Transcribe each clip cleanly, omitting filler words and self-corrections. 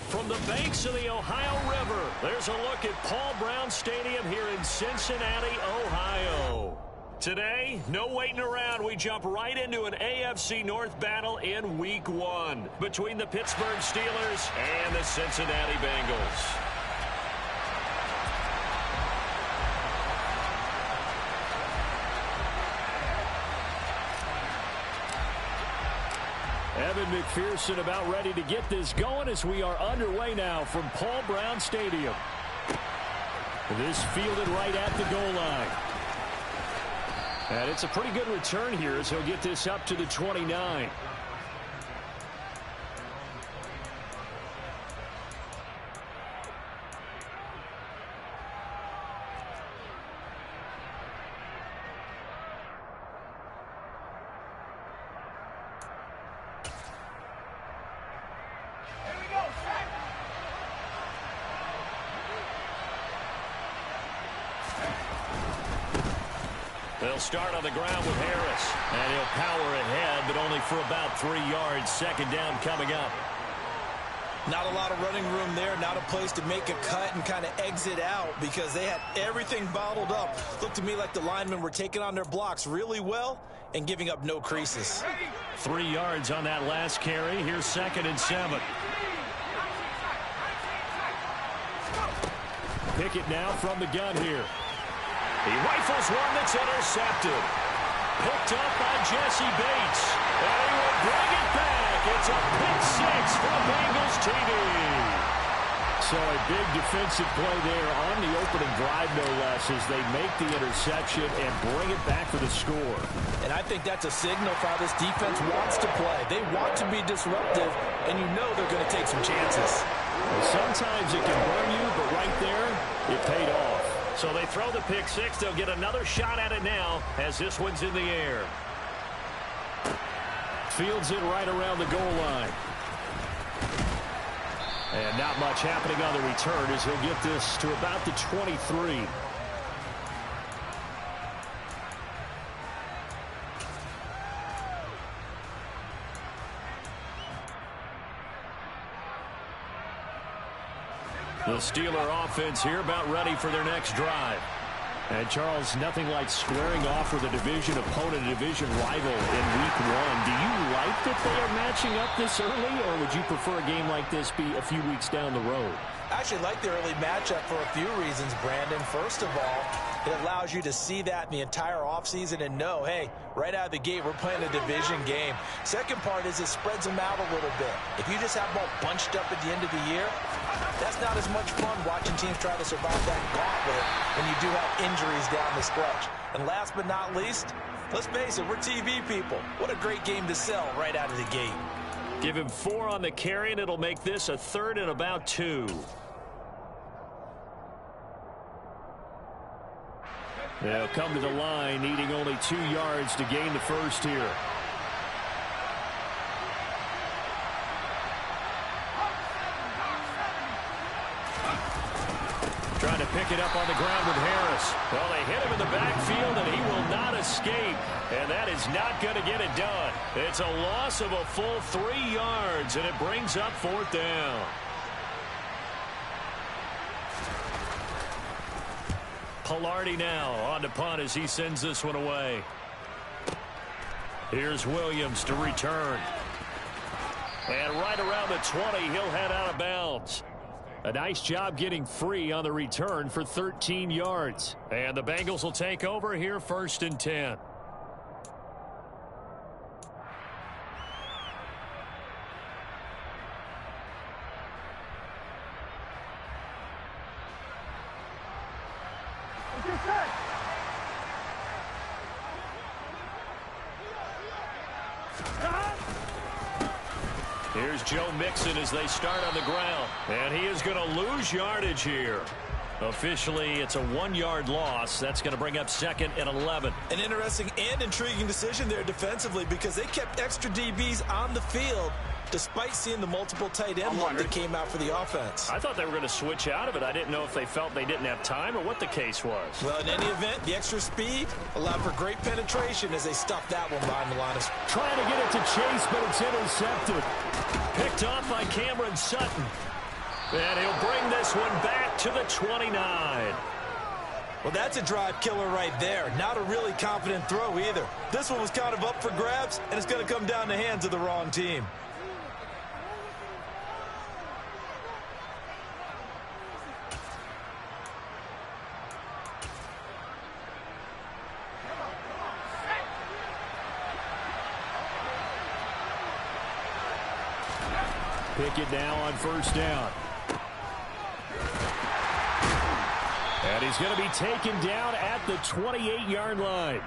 From the banks of the Ohio River, there's a look at Paul Brown Stadium here in Cincinnati, Ohio. Today, no waiting around. We jump right into an AFC North battle in Week 1 between the Pittsburgh Steelers and the Cincinnati Bengals. Evan McPherson about ready to get this going as we are underway now from Paul Brown Stadium. This fielded right at the goal line. And it's a pretty good return here as he'll get this up to the 29. They'll start on the ground with Harris. And he'll power ahead, but only for about 3 yards. Second down coming up. Not a lot of running room there. Not a place to make a cut and kind of exit out because they had everything bottled up. Looked to me like the linemen were taking on their blocks really well and giving up no creases. 3 yards on that last carry. Here's 2nd and 7. Pickett now from the gun here. He rifles one that's intercepted. Picked up by Jesse Bates. And he will bring it back. It's a pick six for the Bengals TD. So a big defensive play there on the opening drive, no less, as they make the interception and bring it back for the score. And I think that's a signal for how this defense wants to play. They want to be disruptive, and you know they're going to take some chances. Well, sometimes it can burn you, but right there, it paid off. So they throw the pick six. They'll get another shot at it now as this one's in the air. Fields it right around the goal line. And not much happening on the return as he'll get this to about the 23. The Steeler offense here about ready for their next drive. And, Charles, nothing like squaring off with a division opponent, a division rival in Week 1. Do you like that they are matching up this early, or would you prefer a game like this be a few weeks down the road? I actually like the early matchup for a few reasons, Brandon. First of all, it allows you to see that in the entire offseason and know, hey, right out of the gate, we're playing a division game. Second part is it spreads them out a little bit. If you just have them all bunched up at the end of the year, that's not as much fun watching teams try to survive that gauntlet when you do have injuries down the stretch. And last but not least, let's face it, we're TV people. What a great game to sell right out of the gate. Give him 4 on the carry, and it'll make this a 3rd and about 2. They'll come to the line, needing only 2 yards to gain the first here. Trying to pick it up on the ground with Harris. Well, they hit him in the backfield, and he will not escape. And that is not going to get it done. It's a loss of a full 3 yards, and it brings up 4th down. Pilardi now on to punt as he sends this one away. Here's Williams to return. And right around the 20, he'll head out of bounds. A nice job getting free on the return for 13 yards. And the Bengals will take over here 1st and 10. Here's Joe Mixon as they start on the ground. And he is going to lose yardage here. Officially, it's a 1-yard loss. That's going to bring up 2nd and 11. An interesting and intriguing decision there defensively because they kept extra DBs on the field despite seeing the multiple tight end look that came out for the offense. I thought they were going to switch out of it. I didn't know if they felt they didn't have time or what the case was. Well, in any event, the extra speed allowed for great penetration as they stuffed that one behind the line. Trying to get it to Chase, but it's intercepted. Picked off by Cameron Sutton. And he'll bring this one back to the 29. Well, that's a drive killer right there. Not a really confident throw either. This one was kind of up for grabs, and it's going to come down the hands of the wrong team. Pickett now on 1st down. And he's going to be taken down at the 28-yard line.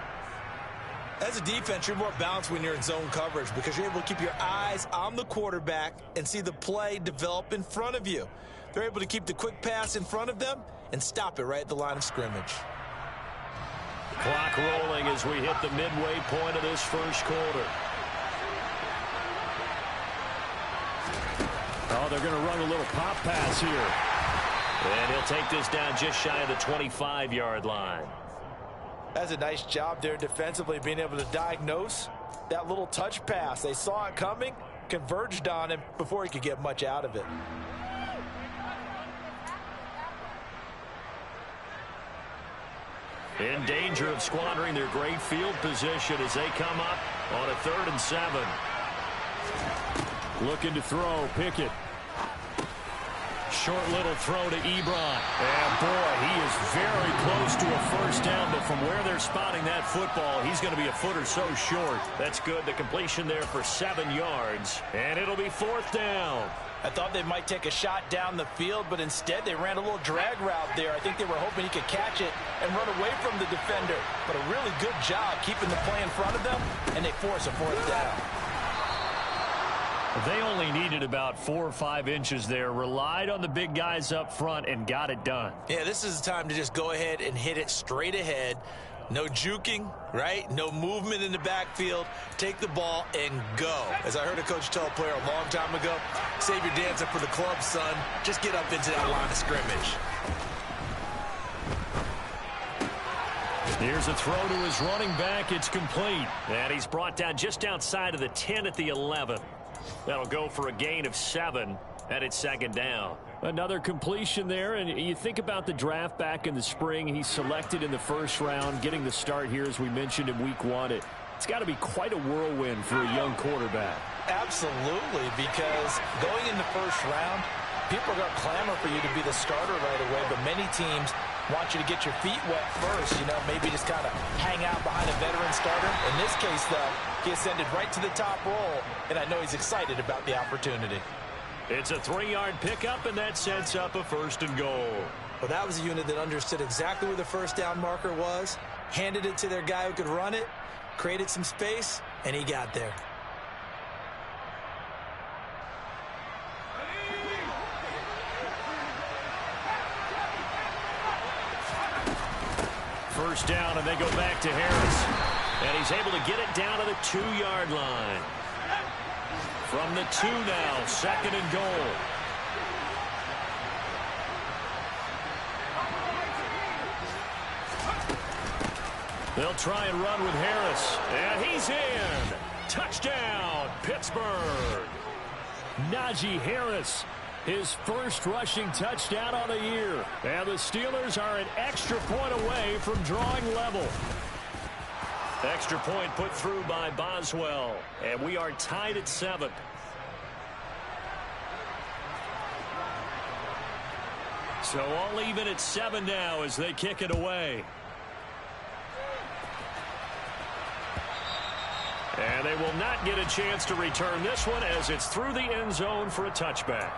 As a defense, you're more balanced when you're in zone coverage because you're able to keep your eyes on the quarterback and see the play develop in front of you. They're able to keep the quick pass in front of them and stop it right at the line of scrimmage. Clock rolling as we hit the midway point of this first quarter. Oh, they're going to run a little pop pass here. And he'll take this down just shy of the 25-yard line. That's a nice job there defensively, being able to diagnose that little touch pass. They saw it coming, converged on him before he could get much out of it. In danger of squandering their great field position as they come up on a 3rd and 7. Looking to throw, Pickett. Short little throw to Ebron. And boy, he is very close to a 1st down, but from where they're spotting that football, he's going to be a foot or so short. That's good. The completion there for 7 yards, and it'll be 4th down. I thought they might take a shot down the field, but instead they ran a little drag route there. I think they were hoping he could catch it and run away from the defender. But a really good job keeping the play in front of them, and they force a 4th down. They only needed about 4 or 5 inches there, relied on the big guys up front, and got it done. Yeah, this is the time to just go ahead and hit it straight ahead. No juking, right? No movement in the backfield. Take the ball and go. As I heard a coach tell a player a long time ago, save your dancing for the club, son. Just get up into that line of scrimmage. Here's a throw to his running back. It's complete. And he's brought down just outside of the 10 at the 11. That'll go for a gain of 7, and it's 2nd down. Another completion there, and you think about the draft back in the spring. He's selected in the 1st round, getting the start here, as we mentioned in week 1. It's got to be quite a whirlwind for a young quarterback. Absolutely, because going in the 1st round, people are going to clamor for you to be the starter right away, but many teams want you to get your feet wet first, maybe just kind of hang out behind a veteran starter. In this case, though, he ascended right to the top roll, and I know he's excited about the opportunity. It's a 3-yard pickup, and that sets up a 1st and goal. Well, that was a unit that understood exactly where the 1st down marker was, handed it to their guy who could run it, created some space, and he got there. First down, and they go back to Harris. And he's able to get it down to the 2-yard line. From the 2 now, 2nd and goal. They'll try and run with Harris. And he's in. Touchdown, Pittsburgh. Najee Harris, his 1st rushing touchdown on the year. And the Steelers are an extra point away from drawing level. Extra point put through by Boswell. And we are tied at 7. So all even at 7 now as they kick it away. And they will not get a chance to return this one as it's through the end zone for a touchback.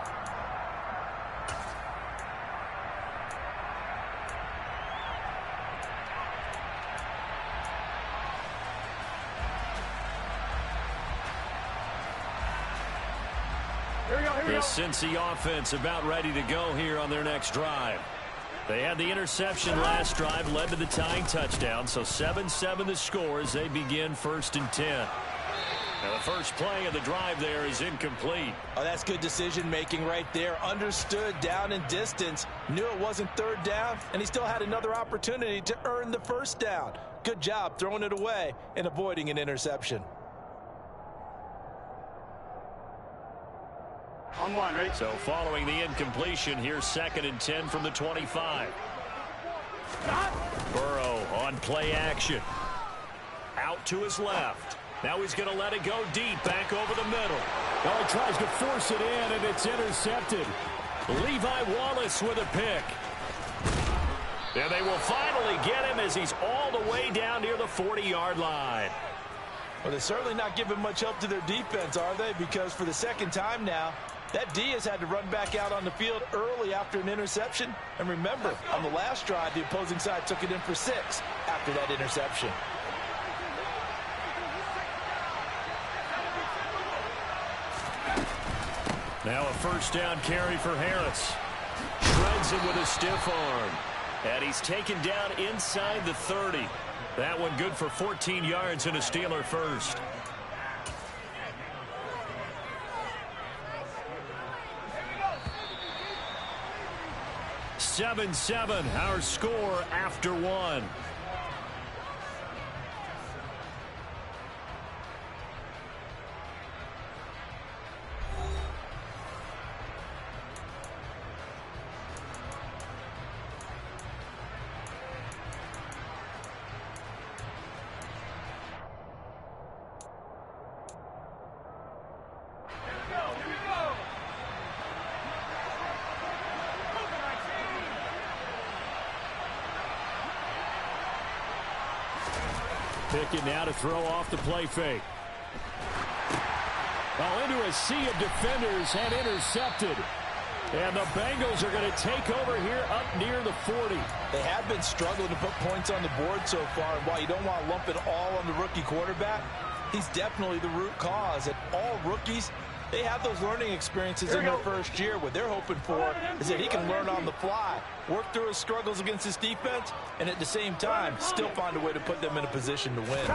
The Cincy offense about ready to go here on their next drive. They had the interception last drive, led to the tying touchdown. So 7-7 the score as they begin 1st and 10. Now the first play of the drive there is incomplete. Oh, that's good decision-making right there. Understood down and distance. Knew it wasn't 3rd down, and he still had another opportunity to earn the 1st down. Good job throwing it away and avoiding an interception. On one, right? So following the incompletion, here's 2nd and 10 from the 25. Burrow on play action. Out to his left. Now he's going to let it go deep, back over the middle. Well, he tries to force it in, and it's intercepted. Levi Wallace with a pick. And they will finally get him as he's all the way down near the 40-yard line. Well, they're certainly not giving much help to their defense, are they? Because for the 2nd time now, that D has had to run back out on the field early after an interception. And remember, on the last drive, the opposing side took it in for 6 after that interception. Now a 1st down carry for Harris. Shreds him with a stiff arm. And he's taken down inside the 30. That one good for 14 yards and a Steeler first. (7-7) our score after 1. Pickett now to throw off the play fake. Oh, into a sea of defenders and intercepted. And the Bengals are going to take over here up near the 40. They have been struggling to put points on the board so far. And while you don't want to lump it all on the rookie quarterback, he's definitely the root cause. And all rookies, they have those learning experiences in their first year. What they're hoping for is that he can learn on the fly, work through his struggles against his defense, and at the same time, still find a way to put them in a position to win.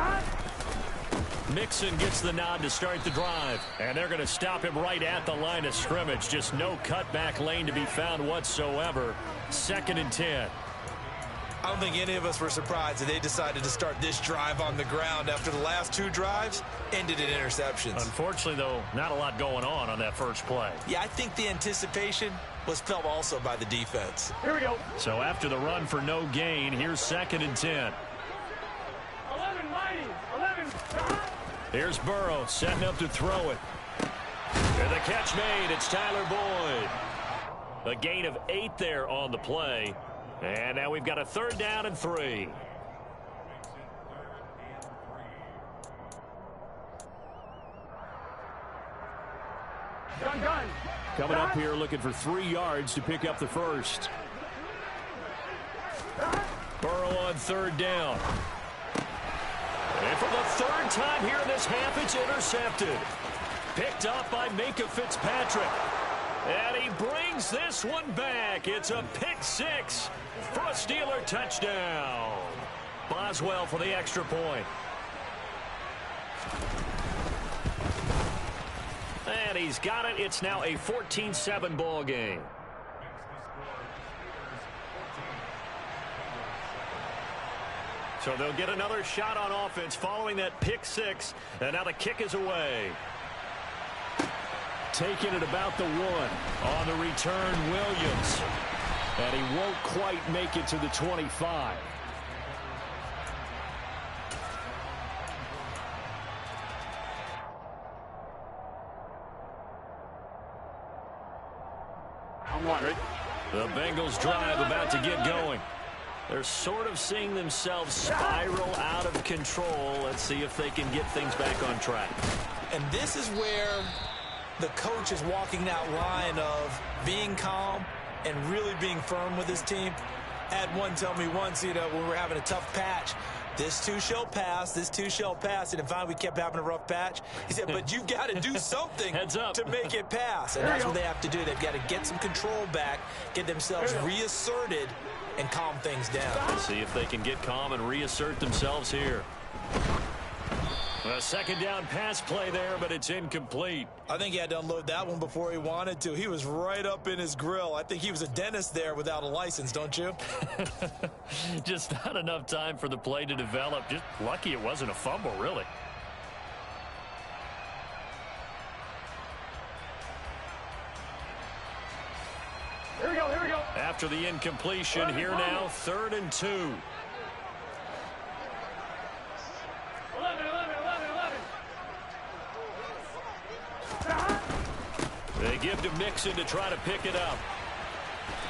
Mixon gets the nod to start the drive. And they're going to stop him right at the line of scrimmage. Just no cutback lane to be found whatsoever. 2nd and 10. I don't think any of us were surprised that they decided to start this drive on the ground after the last 2 drives ended in interceptions. Unfortunately, though, not a lot going on that first play. Yeah, I think the anticipation was felt also by the defense. Here we go. So after the run for no gain, here's 2nd and 10. 11, mighty. 11. Here's Burrow setting up to throw it. And the catch made. It's Tyler Boyd. A gain of 8 there on the play. And now we've got a 3rd down and 3. Gun. Coming up here looking for 3 yards to pick up the first. Burrow on 3rd down. And for the 3rd time here in this half, it's intercepted. Picked up by Minka Fitzpatrick. And he brings this one back. It's a pick 6 for a Steeler touchdown. Boswell for the extra point. And he's got it. It's now a 14-7 ball game. So they'll get another shot on offense following that pick 6. And now the kick is away. Taking it about the 1. On the return, Williams. And he won't quite make it to the 25. The Bengals drive about to get going. They're sort of seeing themselves spiral out of control. Let's see if they can get things back on track. And this is where the coach is walking that line of being calm and really being firm with his team. I had one tell me once, when we were having a tough patch, this too shall pass, this too shall pass. And finally, we kept having a rough patch. He said, but you've got to do something to make it pass. And that's what they have to do. They've got to get some control back, get themselves reasserted, and calm things down. Let's see if they can get calm and reassert themselves here. A second down pass play there, but it's incomplete. I think he had to unload that one before he wanted to. He was right up in his grill. I think he was a dentist there without a license, don't you? Just not enough time for the play to develop. Just lucky it wasn't a fumble, really. Here we go, here we go. After the incompletion, here now, 3rd and 2. 11, 11, 11, 11. They give to Mixon to try to pick it up.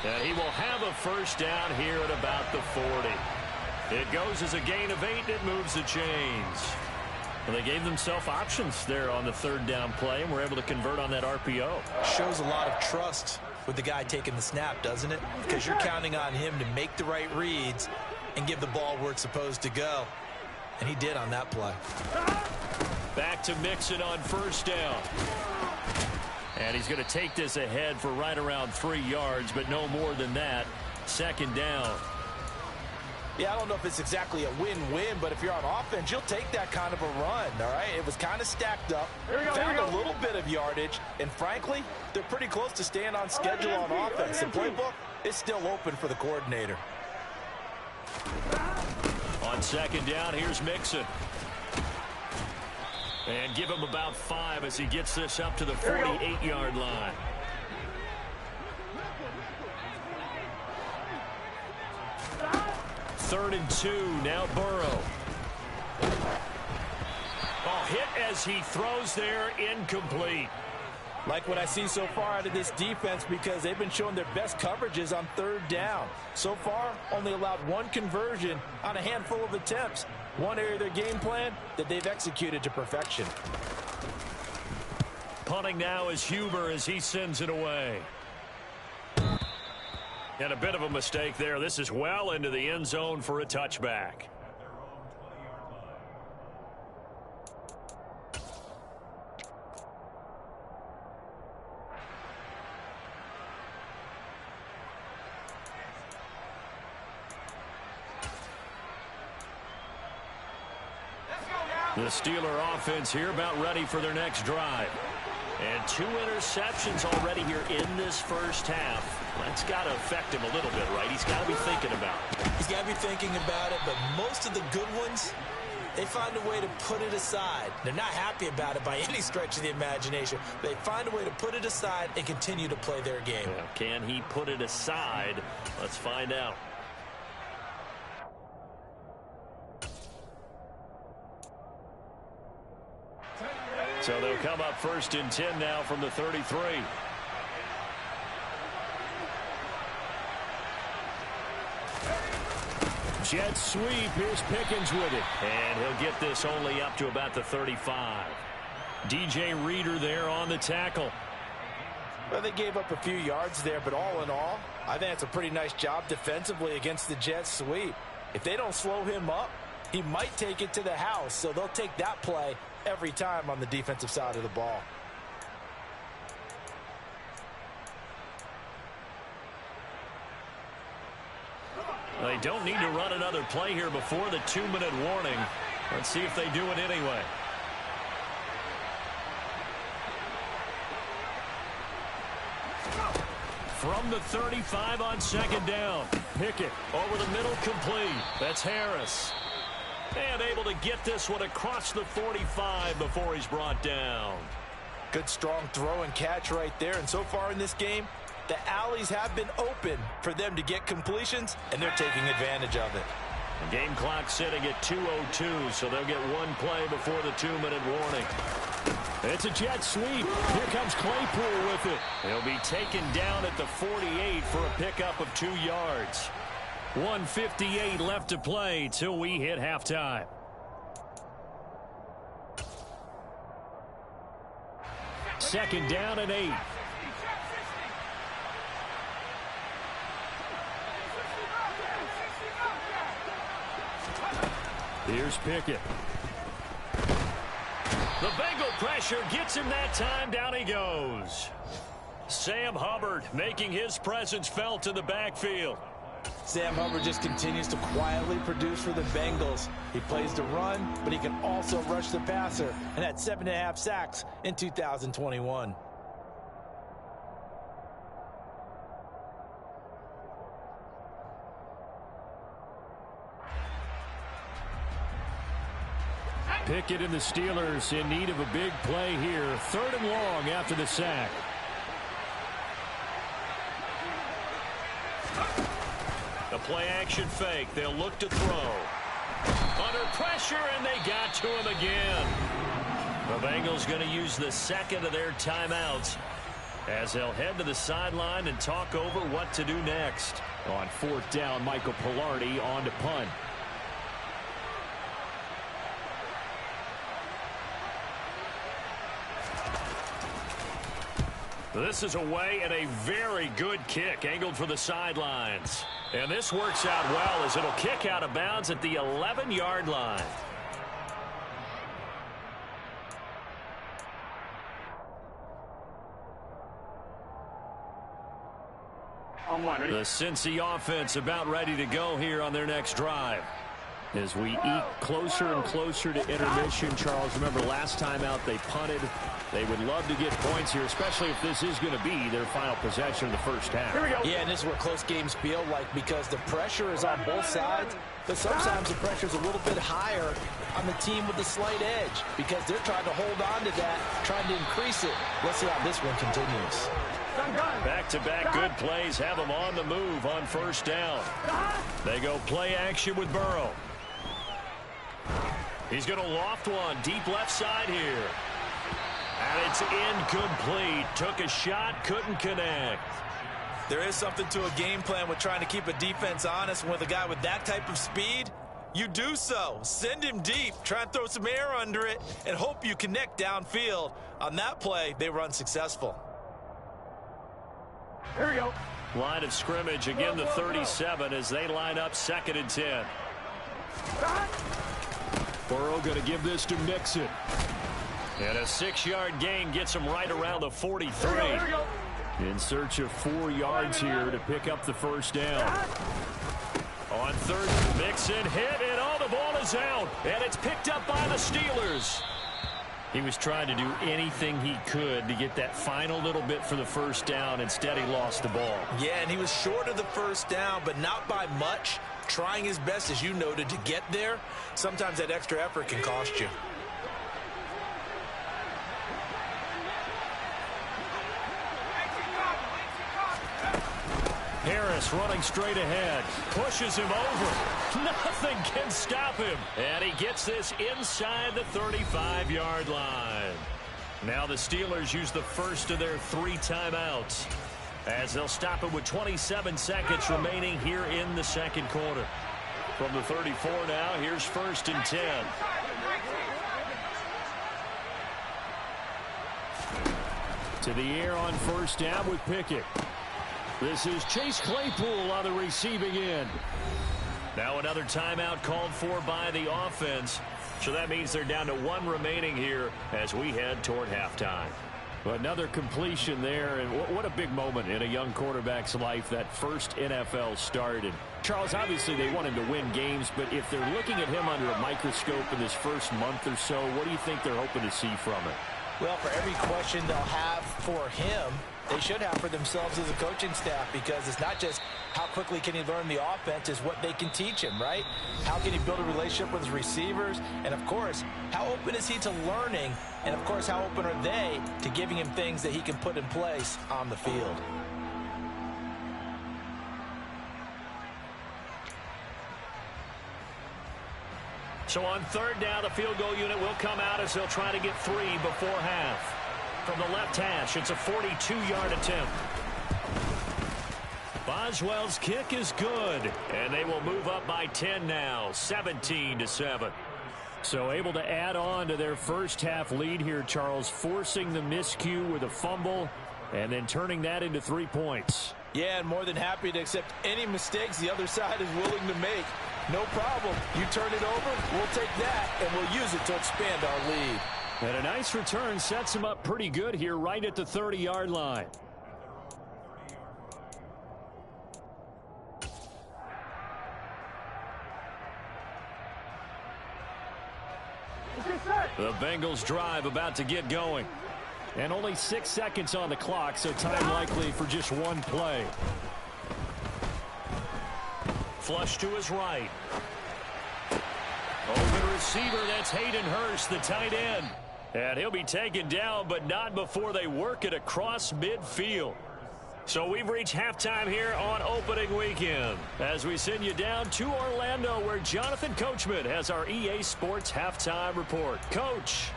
And he will have a first down here at about the 40. It goes as a gain of 8, and it moves the chains. Well, they gave themselves options there on the 3rd down play, and were able to convert on that RPO. Shows a lot of trust with the guy taking the snap, doesn't it? Because you're counting on him to make the right reads and give the ball where it's supposed to go. And he did on that play. Back to Mixon on first down. And he's going to take this ahead for right around 3 yards, but no more than that. 2nd down. Yeah, I don't know if it's exactly a win-win, but if you're on offense, you'll take that kind of a run, all right? It was kind of stacked up, found a little bit of yardage, and frankly, they're pretty close to staying on schedule on offense. The playbook is still open for the coordinator. On 2nd down, here's Mixon. And give him about 5 as he gets this up to the 48-yard line. Third and 2, now Burrow. Oh, hit as he throws there, incomplete. Like what I see so far out of this defense, because they've been showing their best coverages on 3rd down. So far, only allowed 1 conversion on a handful of attempts. One area of their game plan that they've executed to perfection. Punting now is Huber as he sends it away. And a bit of a mistake there. This is well into the end zone for a touchback. The Steeler offense here about ready for their next drive. And 2 interceptions already here in this first half. That's got to affect him a little bit, right? He's got to be thinking about it. He's got to be thinking about it, but most of the good ones, they find a way to put it aside. They're not happy about it by any stretch of the imagination. They find a way to put it aside and continue to play their game. Well, can he put it aside? Let's find out. So they'll come up 1st and 10 now from the 33. Jet sweep. Here's Pickens with it. And he'll get this only up to about the 35. DJ Reader there on the tackle. Well, they gave up a few yards there, but all in all, I think it's a pretty nice job defensively against the jet sweep. If they don't slow him up, he might take it to the house, so they'll take that play every time on the defensive side of the ball. They don't need to run another play here before the 2-minute warning. Let's see if they do it anyway. From the 35 on 2nd down. Pickett over the middle, complete. That's Harris. And able to get this one across the 45 before he's brought down. Good strong throw and catch right there. And so far in this game, the alleys have been open for them to get completions, and they're taking advantage of it. The game clock sitting at 2:02, so they'll get 1 play before the 2-minute warning. It's a jet sweep. Here comes Claypool with it. He'll be taken down at the 48 for a pickup of 2 yards. 1:58 left to play till we hit halftime. Second down and 8. Here's Pickett. The Bengal pressure gets him that time. Down he goes. Sam Hubbard making his presence felt in the backfield. Sam Hubbard just continues to quietly produce for the Bengals. He plays the run, but he can also rush the passer, and had 7.5 sacks in 2021. Pickett and the Steelers in need of a big play here. 3rd and long after the sack. The play action fake. They'll look to throw. Under pressure, and they got to him again. The Bengals going to use the second of their timeouts as they'll head to the sideline and talk over what to do next. On 4th down, Michael Pilardi on to punt. This is away and a very good kick angled for the sidelines. And this works out well as it'll kick out of bounds at the 11-yard line. The Cincy offense about ready to go here on their next drive. As we eke closer and closer to intermission, Charles, remember last time out they punted. They would love to get points here, especially if this is going to be their final possession of the first half. Here we go. Yeah, and this is what close games feel like because the pressure is on both sides, but sometimes the pressure is a little bit higher on the team with the slight edge because they're trying to hold on to that, trying to increase it. Let's see how this one continues. Back-to-back good plays have them on the move on 1st down. They go play action with Burrow. He's going to loft one deep left side here. And it's incomplete. Took a shot, couldn't connect. There is something to a game plan with trying to keep a defense honest. With a guy with that type of speed, you do so. Send him deep. Try and throw some air under it and hope you connect downfield. On that play, they were unsuccessful. Here we go. Line of scrimmage, again the 37 as they line up 2nd and 10. Burrow going to give this to Mixon. And a 6-yard gain gets him right around the 43. Here we go. In search of 4 yards here to pick up the 1st down. On 3rd, Mixon hit, and all the ball is out. And it's picked up by the Steelers. He was trying to do anything he could to get that final little bit for the 1st down. Instead, he lost the ball. Yeah, and he was short of the 1st down, but not by much. Trying his best, as you noted, to get there. Sometimes that extra effort can cost you. Harris running straight ahead. Pushes him over. Nothing can stop him. And he gets this inside the 35-yard line. Now the Steelers use the first of their 3 timeouts as they'll stop it with 27 seconds remaining here in the 2nd quarter. From the 34 now, here's 1st and 10. To the air on 1st down with Pickett. This is Chase Claypool on the receiving end. Now another timeout called for by the offense. So that means they're down to 1 remaining here as we head toward halftime. Another completion there, and what a big moment in a young quarterback's life, that first NFL start. And Charles, obviously they want him to win games, but if they're looking at him under a microscope in this first month or so, what do you think they're hoping to see from it? Well, for every question they'll have for him, they should have for themselves as a coaching staff, because it's not just how quickly can he learn the offense, is what they can teach him, right? How can he build a relationship with his receivers? And, of course, how open is he to learning? And, of course, how open are they to giving him things that he can put in place on the field? So on 3rd down, the field goal unit will come out as they'll try to get 3 before half. From the left hash, it's a 42-yard attempt. Boswell's kick is good, and they will move up by 10 now, 17-7. So able to add on to their first half lead here, Charles, forcing the miscue with a fumble and then turning that into 3 points. Yeah, and more than happy to accept any mistakes the other side is willing to make. No problem. You turn it over, we'll take that, and we'll use it to expand our lead. And a nice return sets him up pretty good here right at the 30-yard line. The Bengals drive about to get going. And only 6 seconds on the clock, so time likely for just one play. Flush to his right. Open receiver, that's Hayden Hurst, the tight end. And he'll be taken down, but not before they work it across midfield. So we've reached halftime here on opening weekend as we send you down to Orlando, where Jonathan Coachman has our EA Sports halftime report. Coach.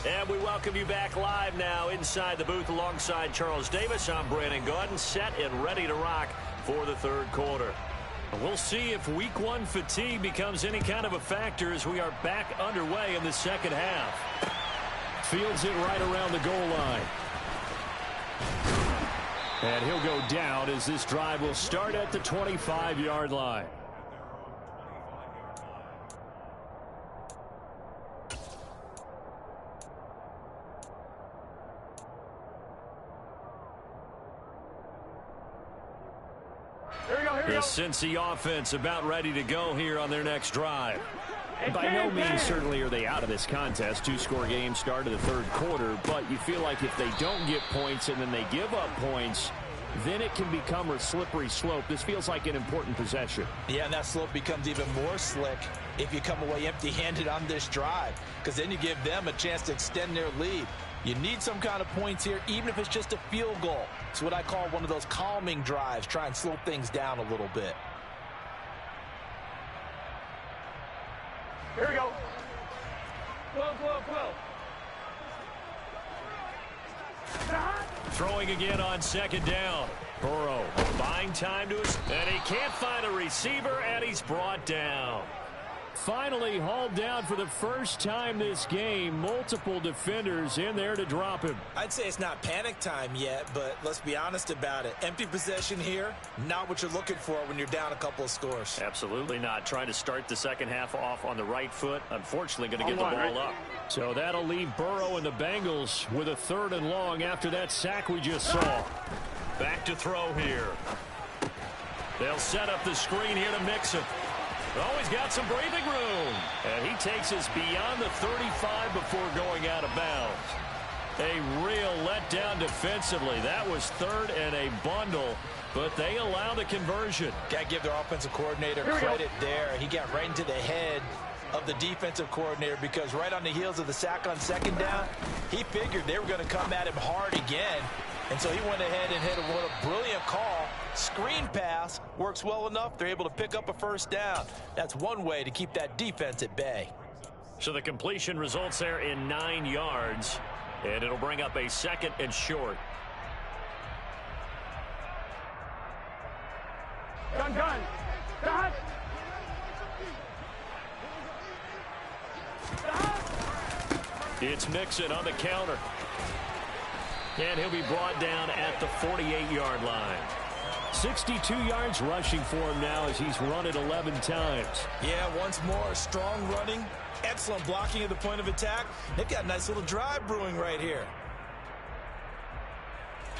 And we welcome you back live now inside the booth alongside Charles Davis. I'm Brandon Gaudin, set and ready to rock for the third quarter. We'll see if week one fatigue becomes any kind of a factor as we are back underway in the second half. Fields it right around the goal line. And he'll go down as this drive will start at the 25-yard line. The Cincy offense about ready to go here on their next drive. By no means certainly are they out of this contest. Two-score game start of the third quarter, but you feel like if they don't get points and then they give up points, then it can become a slippery slope. This feels like an important possession. Yeah, and that slope becomes even more slick if you come away empty-handed on this drive, because then you give them a chance to extend their lead. You need some kind of points here, even if it's just a field goal. It's what I call one of those calming drives. Try and slow things down a little bit. Here we go. Flow. Throwing again on second down. Burrow buying time to us, and he can't find a receiver, and he's brought down. Finally hauled down for the first time this game. Multiple defenders in there to drop him. I'd say it's not panic time yet, but let's be honest about it. Empty possession here, not what you're looking for when you're down a couple of scores. Absolutely not. Trying to start the second half off on the right foot. Unfortunately, going to get the ball up. So that'll leave Burrow and the Bengals with a 3rd and long after that sack we just saw. Back to throw here. They'll set up the screen here to mix him. Oh, he's got some breathing room. And he takes us beyond the 35 before going out of bounds. A real letdown defensively. That was 3rd and a bundle, but they allow the conversion. Got to give their offensive coordinator credit there. He got right into the head of the defensive coordinator, because right on the heels of the sack on second down, he figured they were going to come at him hard again. And so he went ahead and hit what a brilliant call. Screen pass works well enough. They're able to pick up a first down. That's one way to keep that defense at bay. So the completion results there in 9 yards, and it'll bring up a 2nd and short. Gun. Dot. It's Mixon on the counter. And he'll be brought down at the 48-yard line. 62 yards rushing for him now as he's run it 11 times. Yeah, once more, strong running, excellent blocking at the point of attack. They've got a nice little drive brewing right here.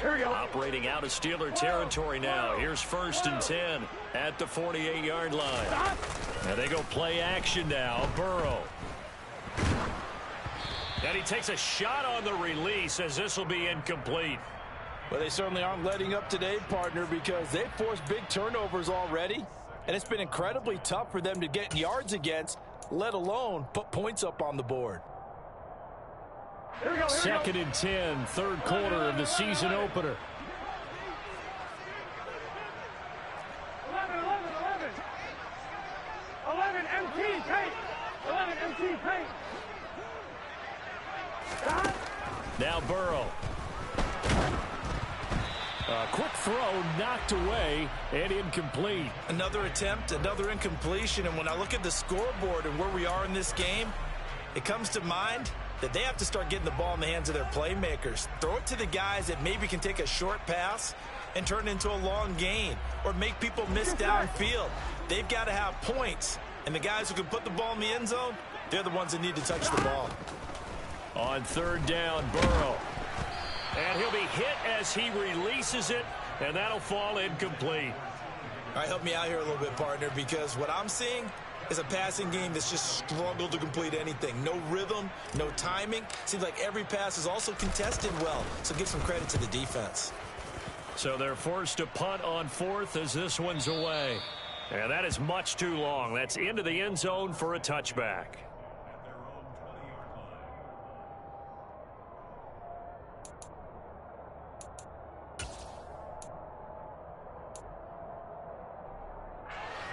Here we go. Operating out of Steeler territory now. Here's 1st and 10 at the 48-yard line. And they go play action now. Burrow. And he takes a shot on the release as this will be incomplete. Well, they certainly aren't letting up today, partner, because they've forced big turnovers already. And it's been incredibly tough for them to get yards against, let alone put points up on the board. 2nd and 10, 3rd quarter of the season opener. 11 MT paint. 11 MT paint. Now Burrow. A quick throw knocked away and incomplete. Another attempt, another incompletion. And when I look at the scoreboard and where we are in this game, it comes to mind that they have to start getting the ball in the hands of their playmakers. Throw it to the guys that maybe can take a short pass and turn it into a long gain or make people miss downfield. They've got to have points. And the guys who can put the ball in the end zone, they're the ones that need to touch the ball. On 3rd down, Burrow. And he'll be hit as he releases it, and that'll fall incomplete. All right, help me out here a little bit, partner, because what I'm seeing, is a passing game that's just struggled to complete anything. No rhythm, no timing. Seems like every pass is also contested well, so give some credit to the defense. So they're forced to punt on fourth as this one's away. And that is much too long. That's into the end zone for a touchback.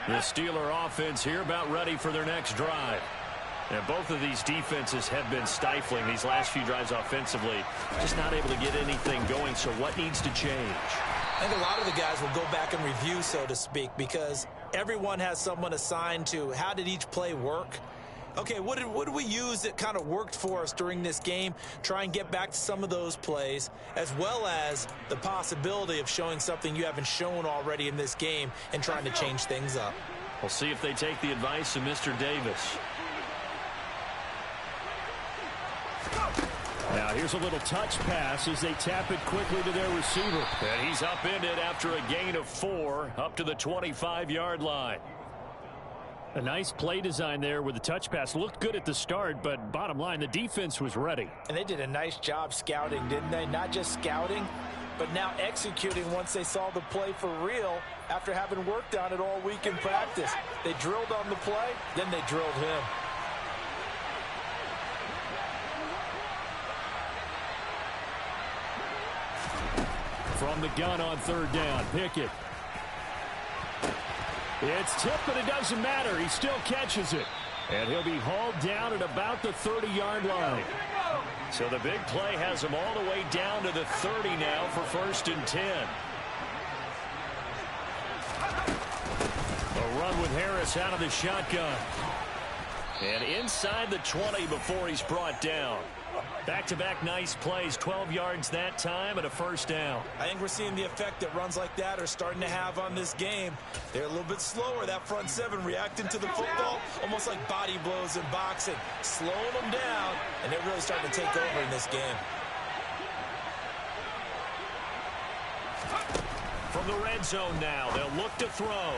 The Steeler offense here about ready for their next drive. And both of these defenses have been stifling these last few drives offensively. Just not able to get anything going, so what needs to change? I think a lot of the guys will go back and review, so to speak, because everyone has someone assigned to how did each play work. Okay, what did we use that kind of worked for us during this game? Try and get back to some of those plays, as well as the possibility of showing something you haven't shown already in this game and trying to change things up. We'll see if they take the advice of Mr. Davis. Now here's a little touch pass as they tap it quickly to their receiver. And he's upended after a gain of 4 up to the 25-yard line. A nice play design there with the touch pass. Looked good at the start, but bottom line, the defense was ready. And they did a nice job scouting, didn't they? Not just scouting, but now executing once they saw the play for real after having worked on it all week in practice. They drilled on the play, then they drilled him. From the gun on third down, Pickett. It's tipped, but it doesn't matter. He still catches it. And he'll be hauled down at about the 30-yard line. So the big play has him all the way down to the 30 now for 1st and 10. A run with Harris out of the shotgun. And inside the 20 before he's brought down. Back-to-back nice plays, 12 yards that time and a 1st down. I think we're seeing the effect that runs like that are starting to have on this game. They're a little bit slower, that front seven, reacting to the football, almost like body blows in boxing, slowing them down, and they're really starting to take over in this game. From the red zone now, they'll look to throw.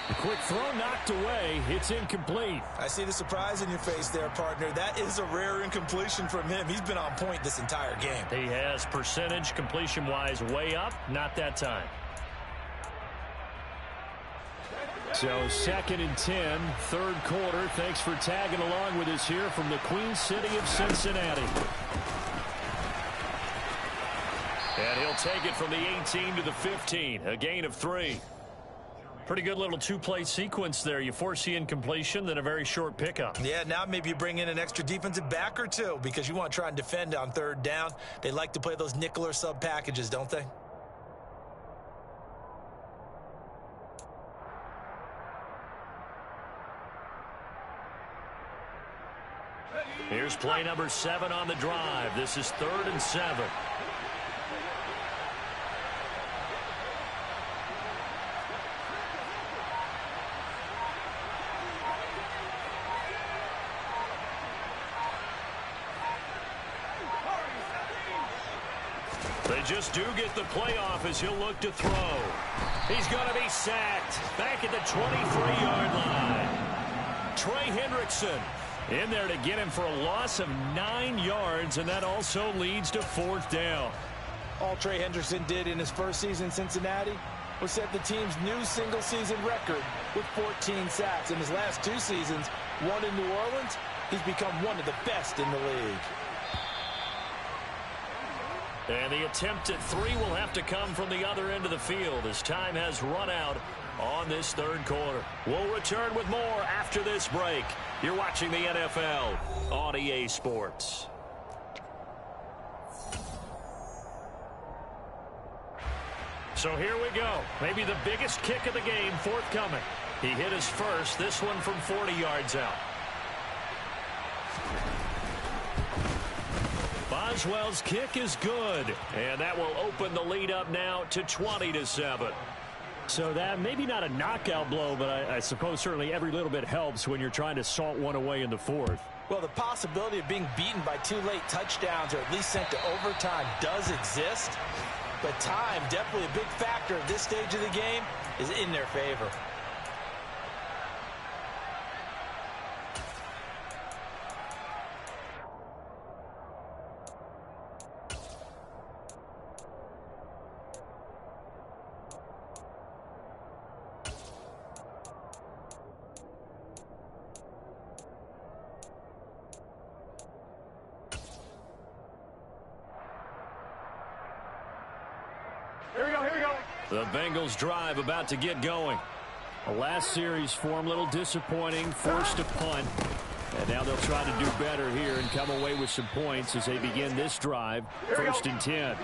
A quick throw knocked away. It's incomplete. I see the surprise in your face there, partner. That is a rare incompletion from him. He's been on point this entire game. He has percentage completion-wise way up. Not that time. So 2nd and 10, 3rd quarter. Thanks for tagging along with us here from the Queen City of Cincinnati. And he'll take it from the 18 to the 15. A gain of 3. Pretty good little two-play sequence there. You force the incompletion, then a very short pickup. Yeah, now maybe you bring in an extra defensive back or two because you want to try and defend on 3rd down. They like to play those nickel or sub packages, don't they? Here's play number 7 on the drive. This is 3rd and 7. They just do get the playoff as he'll look to throw. He's going to be sacked back at the 23-yard line. Trey Hendrickson in there to get him for a loss of 9 yards, and that also leads to 4th down. All Trey Hendrickson did in his first season in Cincinnati was set the team's new single-season record with 14 sacks. In his last 2 seasons, one in New Orleans, he's become one of the best in the league. And the attempt at 3 will have to come from the other end of the field as time has run out on this 3rd quarter. We'll return with more after this break. You're watching the NFL on EA Sports. So here we go. Maybe the biggest kick of the game forthcoming. He hit his first, this one from 40 yards out. Boswell's kick is good, and that will open the lead up now to 20-7. So that maybe not a knockout blow, but I suppose certainly every little bit helps when you're trying to salt one away in the 4th. Well, the possibility of being beaten by 2 late touchdowns or at least sent to overtime does exist, but time, definitely a big factor at this stage of the game, is in their favor. The Bengals drive about to get going. The last series for them, a little disappointing, forced a punt. And now they'll try to do better here and come away with some points as they begin this drive. 1st and 10.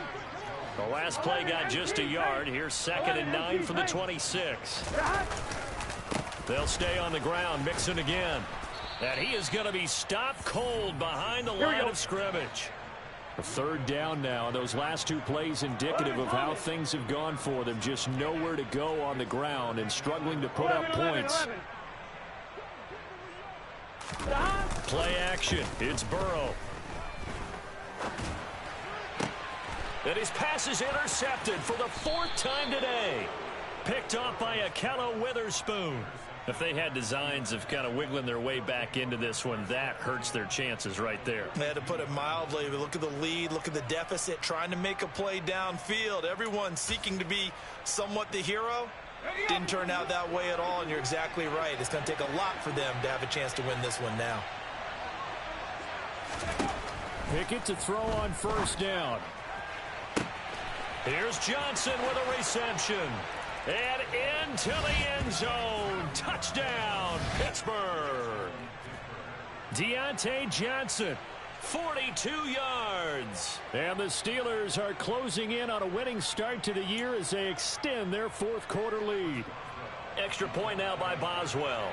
The last play got just a yard. Here's 2nd and 9 from the 26. They'll stay on the ground. Mixon again. And he is going to be stopped cold behind the line of scrimmage. A 3rd down now. Those last 2 plays indicative of how things have gone for them. Just nowhere to go on the ground and struggling to put up points. Play action. It's Burrow. And his pass is intercepted for the 4th time today. Picked off by Akello Witherspoon. If they had designs of kind of wiggling their way back into this one, that hurts their chances right there. They had to put it mildly. Look at the lead, look at the deficit, trying to make a play downfield. Everyone seeking to be somewhat the hero. Didn't turn out that way at all, and you're exactly right. It's going to take a lot for them to have a chance to win this one now. Pickett to throw on 1st down. Here's Johnson with a reception. And into the end zone. Touchdown, Pittsburgh. Deontay Johnson, 42 yards. And the Steelers are closing in on a winning start to the year as they extend their 4th quarter lead. Extra point now by Boswell.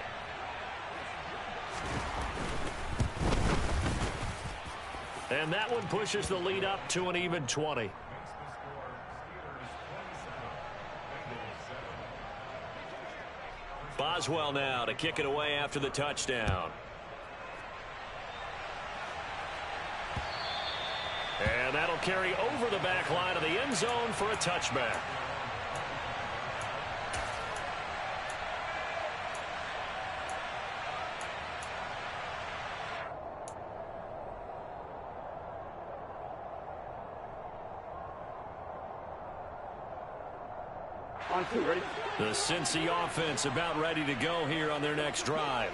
And that one pushes the lead up to an even 20. Boswell now to kick it away after the touchdown. And that'll carry over the back line of the end zone for a touchback. On 2, ready? The Cincy offense about ready to go here on their next drive.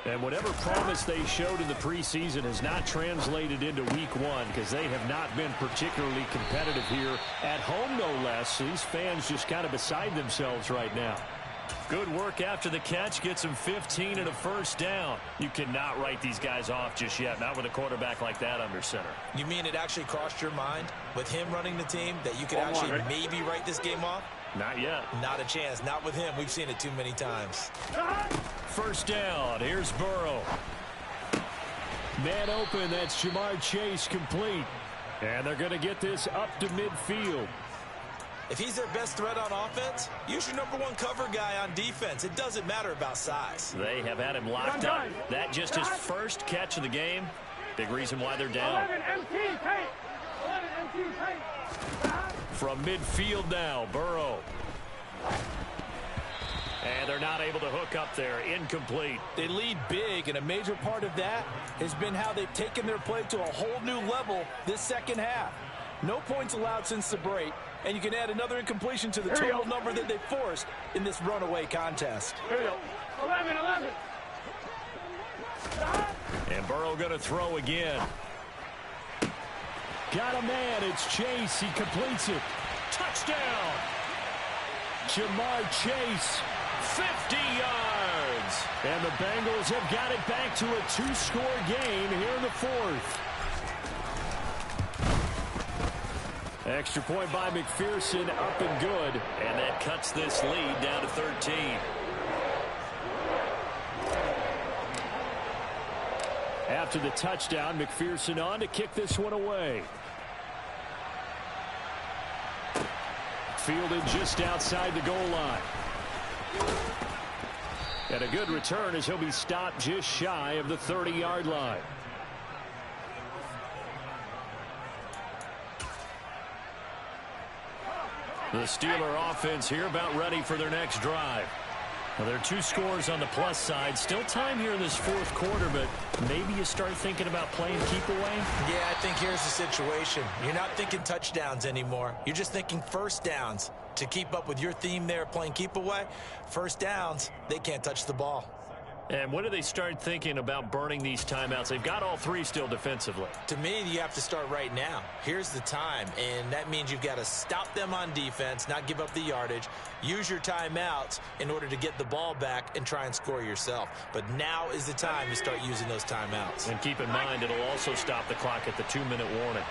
And whatever promise they showed in the preseason has not translated into week 1 because they have not been particularly competitive here at home, no less. These fans just kind of beside themselves right now. Good work after the catch. Gets them 15 and a 1st down. You cannot write these guys off just yet, not with a quarterback like that under center. You mean it actually crossed your mind with him running the team that you could actually maybe write this game off? Not yet. Not a chance. Not with him. We've seen it too many times. 1st down. Here's Burrow. Man open. That's Jamar Chase complete. And they're going to get this up to midfield. If he's their best threat on offense, use your #1 cover guy on defense. It doesn't matter about size. They have had him locked up. That just his 1st catch of the game. Big reason why they're down. 11 MT paint. 11 MT paint. From midfield now, Burrow. And they're not able to hook up there. Incomplete. They lead big, and a major part of that has been how they've taken their play to a whole new level this 2nd half. No points allowed since the break, and you can add another incompletion to the total number that they forced in this runaway contest. Here we go. 11. And Burrow going to throw again. Got a man. It's Chase. He completes it. Touchdown. Jamar Chase, 50 yards. And the Bengals have got it back to a 2-score game here in the 4th. Extra point by McPherson, up and good. And that cuts this lead down to 13. After the touchdown, McPherson on to kick this one away. Fielded just outside the goal line. And a good return as he'll be stopped just shy of the 30-yard line. The Steeler offense here about ready for their next drive. Well, there are 2 scores on the plus side. Still time here in this 4th quarter, but maybe you start thinking about playing keep away? Yeah, I think here's the situation. You're not thinking touchdowns anymore. You're just thinking 1st downs. To keep up with your theme there, playing keep away, 1st downs, they can't touch the ball. And when do they start thinking about burning these timeouts? They've got all three still defensively. To me, you have to start right now. Here's the time, and that means you've got to stop them on defense, not give up the yardage, use your timeouts in order to get the ball back and try and score yourself. But now is the time to start using those timeouts. And keep in mind, it'll also stop the clock at the 2-minute warning.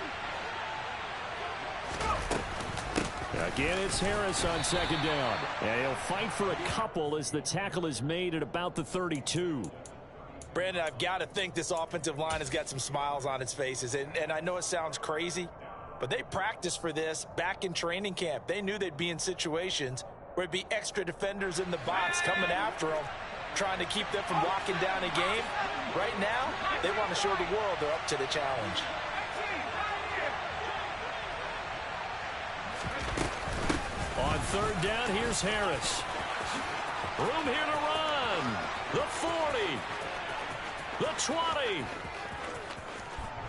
Again, it's Harris on second down. And he'll fight for a couple as the tackle is made at about the 32. Brandon, I've got to think this offensive line has got some smiles on its faces. And I know it sounds crazy, but they practiced for this back in training camp. They knew they'd be in situations where it'd be extra defenders in the box coming after them, trying to keep them from locking down a game. Right now, they want to show the world they're up to the challenge. On third down, here's Harris. Room here to run. The 40. The 20.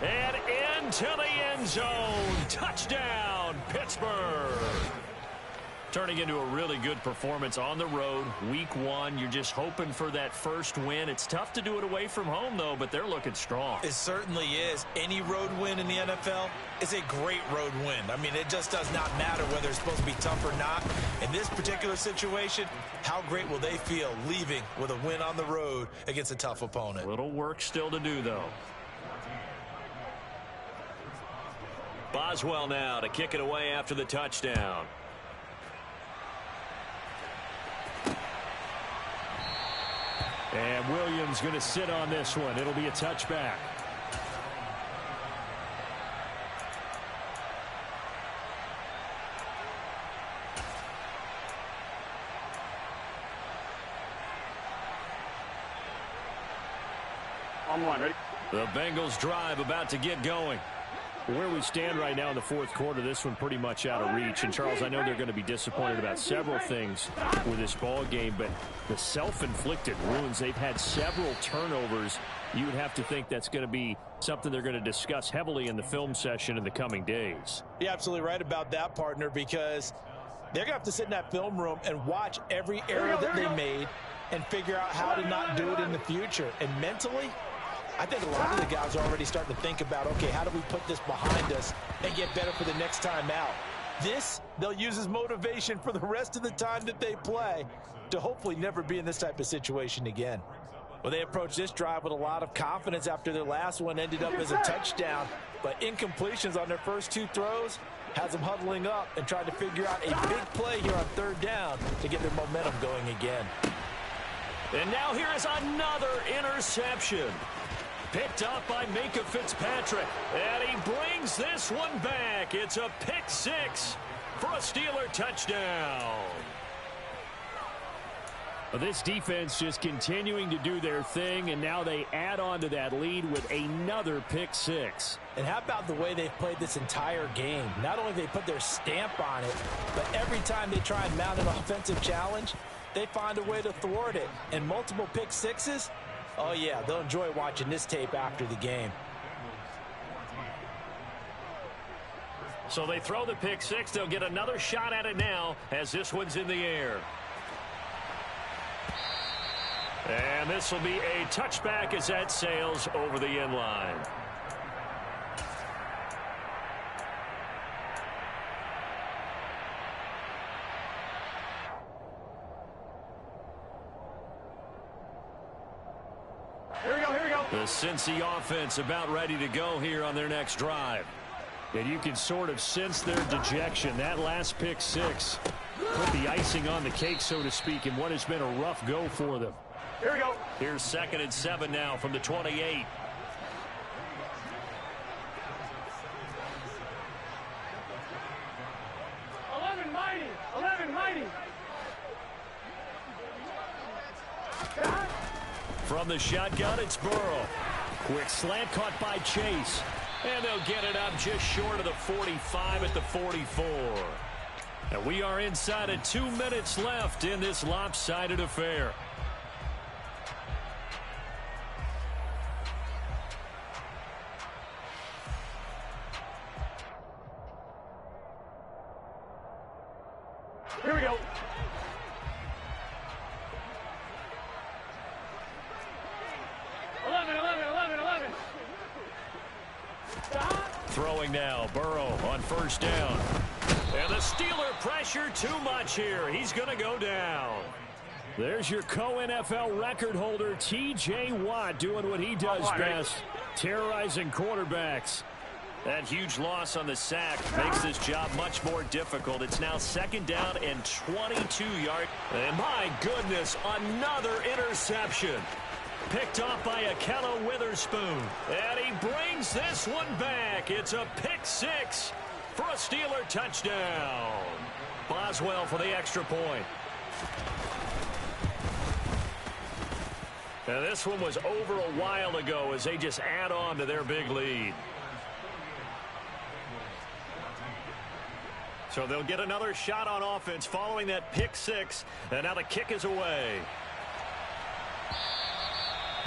And into the end zone. Touchdown, Pittsburgh. Turning into a really good performance on the road. Week 1, you're just hoping for that first win. It's tough to do it away from home, though, but they're looking strong. It certainly is. Any road win in the NFL is a great road win. I mean, it just does not matter whether it's supposed to be tough or not. In this particular situation, how great will they feel leaving with a win on the road against a tough opponent? Little work still to do, though. Boswell now to kick it away after the touchdown. And Williams going to sit on this one. It'll be a touchback. On one, ready? The Bengals drive about to get going. Where we stand right now in the fourth quarter, this one pretty much out of reach. And, Charles, I know they're going to be disappointed about several things with this ball game, but the self-inflicted wounds, they've had several turnovers. You would have to think that's going to be something they're going to discuss heavily in the film session in the coming days. You're absolutely right about that, partner, because they're going to have to sit in that film room and watch every error that they made and figure out how to not do it in the future. And mentally, I think a lot of the guys are already starting to think about, okay, how do we put this behind us and get better for the next time out? This, they'll use as motivation for the rest of the time that they play to hopefully never be in this type of situation again. Well, they approached this drive with a lot of confidence after their last one ended up as a touchdown, but incompletions on their first 2 throws has them huddling up and trying to figure out a big play here on third down to get their momentum going again. And now here is another interception. Picked up by Minka Fitzpatrick. And he brings this one back. It's a pick 6 for a Steeler touchdown. Well, this defense just continuing to do their thing, and now they add on to that lead with another pick 6. And how about the way they've played this entire game? Not only they put their stamp on it, but every time they try and mount an offensive challenge, they find a way to thwart it. And multiple pick 6s, oh, yeah, they'll enjoy watching this tape after the game. So they throw the pick 6. They'll get another shot at it now as this one's in the air. And this will be a touchback as that sails over the end line. Here we go, here we go. The Cincy offense about ready to go here on their next drive. And you can sort of sense their dejection. That last pick 6 put the icing on the cake, so to speak, in what has been a rough go for them. Here we go. Here's 2nd and 7 now from the 28. From the shotgun, it's Burrow. Quick slant caught by Chase. And they'll get it up just short of the 45 at the 44. And we are inside of 2 minutes left in this lopsided affair. Here we go. Throwing now, Burrow on first down. And the Steeler pressure too much here. He's going to go down. There's your co-NFL record holder, T.J. Watt, doing what he does best, terrorizing quarterbacks. That huge loss on the sack makes this job much more difficult. It's now second down and 22 yards. And my goodness, another interception. Picked off by Akello Witherspoon. And he brings this one back. It's a pick six for a Steeler touchdown. Boswell for the extra point. And this one was over a while ago as they just add on to their big lead. So they'll get another shot on offense following that pick six. And now the kick is away.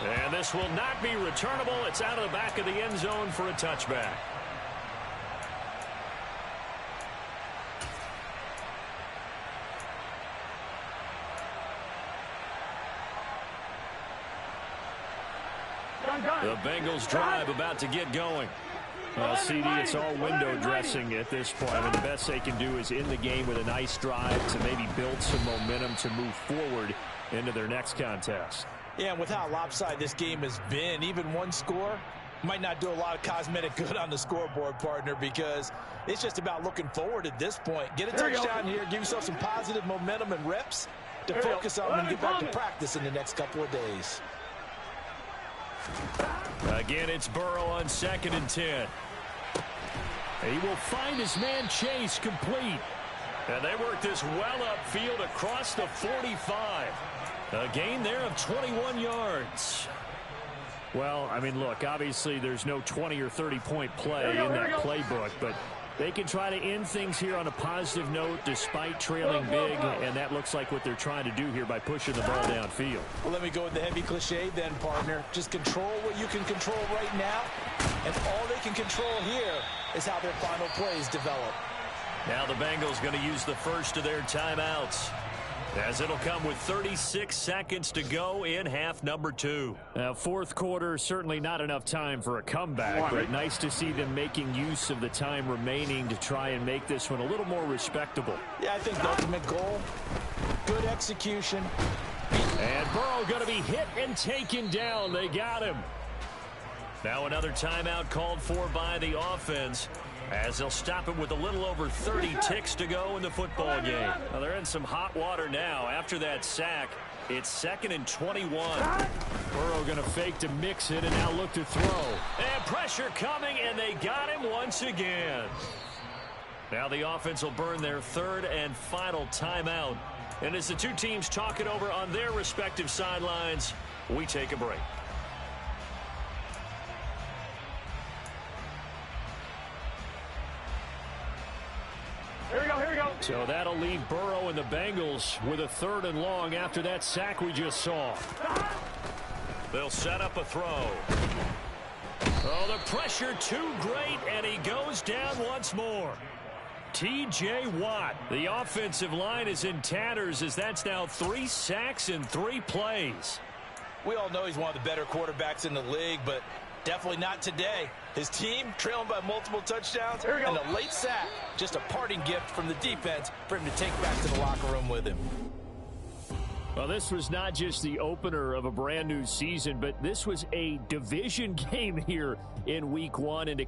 And this will not be returnable. It's out of the back of the end zone for a touchback. The Bengals drive about to get going. Well, CD, it's all window dressing at this point. I mean, the best they can do is in the game with a nice drive to maybe build some momentum to move forward into their next contest. Yeah, and with how lopsided this game has been, even one score might not do a lot of cosmetic good on the scoreboard, partner, because it's just about looking forward at this point. Get a touchdown here, give yourself some positive momentum and reps to focus on and get back to practice in the next couple of days. Again, it's Burrow on 2nd and 10. He will find his man Chase complete. And they work this well upfield across the 45. A gain there of 21 yards. Well, I mean, look, obviously there's no 20 or 30-point play in that playbook, but they can try to end things here on a positive note despite trailing big, and that looks like what they're trying to do here by pushing the ball downfield. Well, let me go with the heavy cliche then, partner. Just control what you can control right now, and all they can control here is how their final plays develop. Now the Bengals going to use the first of their timeouts, as it'll come with 36 seconds to go in half number 2. Now, fourth quarter, certainly not enough time for a comeback, but nice to see them making use of the time remaining to try and make this one a little more respectable. Yeah, I think the ultimate goal, good execution. And Burrow going to be hit and taken down. They got him. Now another timeout called for by the offense, as they'll stop it with a little over 30 ticks to go in the football game. Well, they're in some hot water now after that sack. It's 2nd and 21. Burrow going to fake to mix it and now look to throw. And pressure coming, and they got him once again. Now the offense will burn their 3rd and final timeout. And as the two teams talk it over on their respective sidelines, we take a break. Here we go. So that'll leave Burrow and the Bengals with a 3rd and long after that sack we just saw. They'll set up a throw. Oh, the pressure too great, and he goes down once more. T.J. Watt. The offensive line is in tatters as that's now 3 sacks in 3 plays. We all know he's one of the better quarterbacks in the league, but definitely not today. His team trailing by multiple touchdowns, and a late sack, just a parting gift from the defense for him to take back to the locker room with him. Well, this was not just the opener of a brand new season, but this was a division game here in week 1, and